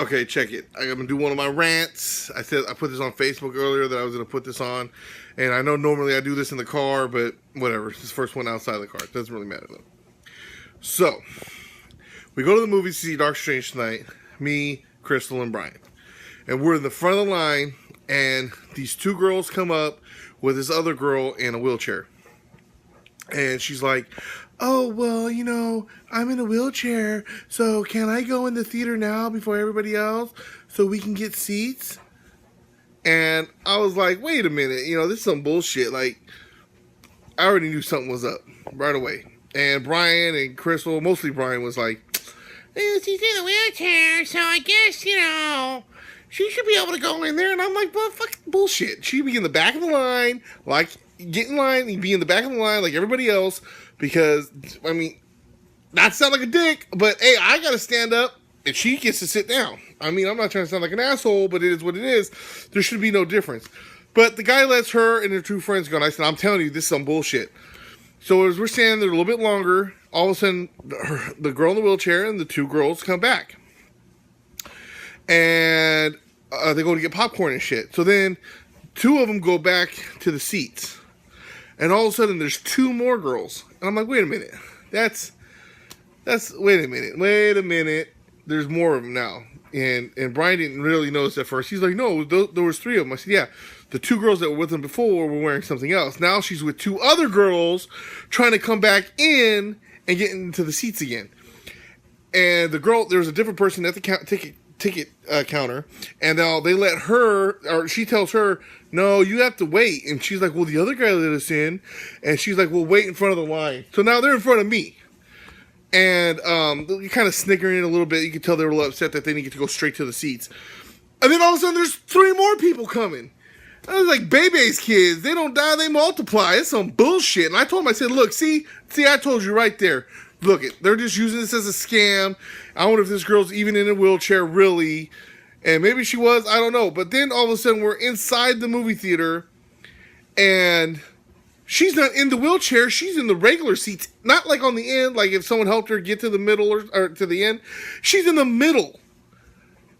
Okay, check it. I'm gonna do one of my rants. I put this on Facebook earlier that I was gonna put this on, and I know normally I do this in the car, but whatever. It's the first one outside the car. It doesn't really matter though. So we go to the movies to see Doctor Strange tonight. Me, Crystal, and Brian, and we're in the front of the line. And these two girls come up with this other girl in a wheelchair, and she's like, "Oh, well, you know, I'm in a wheelchair, so can I go in the theater now before everybody else so we can get seats?" And I was like, wait a minute, you know, this is some bullshit. Like, I already knew something was up right away. And Brian and Crystal, mostly Brian, was like, "She's in a wheelchair, so I guess, you know, she should be able to go in there." And I'm like, well, fuck bullshit. She'd be in the back of the line, like, get in line and be in the back of the line like everybody else. Because, I mean, not sound like a dick, but hey, I gotta stand up and she gets to sit down. I mean, I'm not trying to sound like an asshole, but it is what it is. There should be no difference. But the guy lets her and her two friends go, and I said, I'm telling you, this is some bullshit. So as we're standing there a little bit longer, all of a sudden, the girl in the wheelchair and the two girls come back. And they go to get popcorn and shit. So then, two of them go back to the seats. And all of a sudden, there's two more girls. And I'm like, wait a minute. Wait a minute. There's more of them now. And Brian didn't really notice at first. He's like, no, there was three of them. I said, yeah. The two girls that were with him before were wearing something else. Now she's with two other girls trying to come back in and get into the seats again. And the girl, there's a different person at the ticket counter, and now they let her, or she tells her, no, you have to wait. And she's like, well, the other guy let us in. And she's like, well, wait in front of the line. So now they're in front of me. And they're kind of snickering a little bit. You can tell they were a little upset that they didn't get to go straight to the seats. And then all of a sudden, there's three more people coming. I was like, Bebe's kids, they don't die, they multiply. It's some bullshit. And I told him, I said, look, see, I told you right there. Look, they're just using this as a scam. I wonder if this girl's even in a wheelchair, really. And maybe she was, I don't know. But then all of a sudden, we're inside the movie theater, and she's not in the wheelchair. She's in the regular seats. Not like on the end, like if someone helped her get to the middle or to the end. She's in the middle.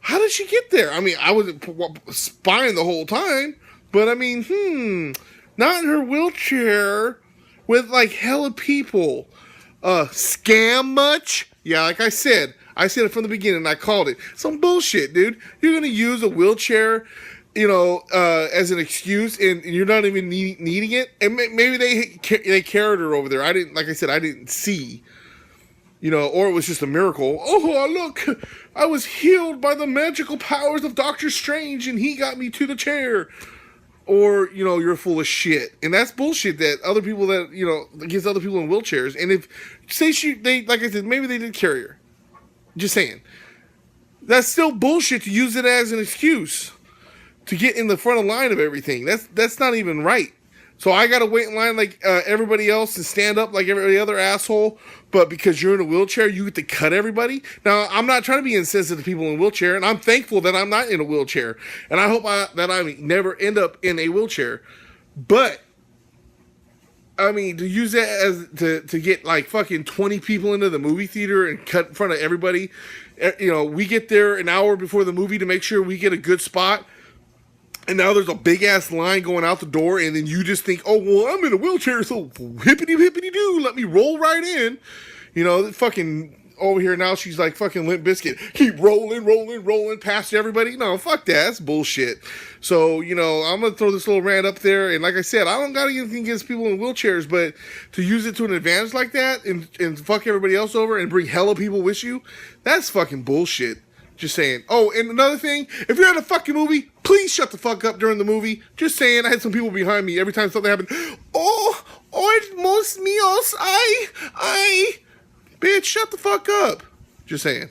How did she get there? I mean, I wasn't spying the whole time. But I mean, not in her wheelchair with like hella people. Scam much? Yeah, like I said it from the beginning. I called it some bullshit, dude. You're gonna use a wheelchair, you know, as an excuse, and you're not even needing it. And maybe they carried her over there. I didn't see. You know, or it was just a miracle. Oh, look, I was healed by the magical powers of Doctor Strange, and he got me to the chair. Or, you know, you're full of shit. And that's bullshit that other people that, you know, against other people in wheelchairs. And if, say they, like I said, maybe they did carry her. Just saying. That's still bullshit to use it as an excuse to get in the front of line of everything. That's not even right. So I gotta wait in line like everybody else and stand up like every other asshole. But because you're in a wheelchair, you get to cut everybody. Now, I'm not trying to be insensitive to people in a wheelchair, and I'm thankful that I'm not in a wheelchair. And I hope that I never end up in a wheelchair. But, I mean, to use that as to get like fucking 20 people into the movie theater and cut in front of everybody. You know, we get there an hour before the movie to make sure we get a good spot. And now there's a big-ass line going out the door, and then you just think, oh, well, I'm in a wheelchair, so hippity-hippity-doo, let me roll right in. You know, fucking over here now, she's like fucking Limp Bizkit. Keep rolling past everybody. No, fuck that. That's bullshit. So, you know, I'm going to throw this little rant up there, and like I said, I don't got anything against people in wheelchairs, but to use it to an advantage like that and fuck everybody else over and bring hella people with you, that's fucking bullshit. Just saying. Oh, and another thing, if you're at a fucking movie, please shut the fuck up during the movie. Just saying, I had some people behind me every time something happened. Oh, most míos, I. Bitch, shut the fuck up. Just saying.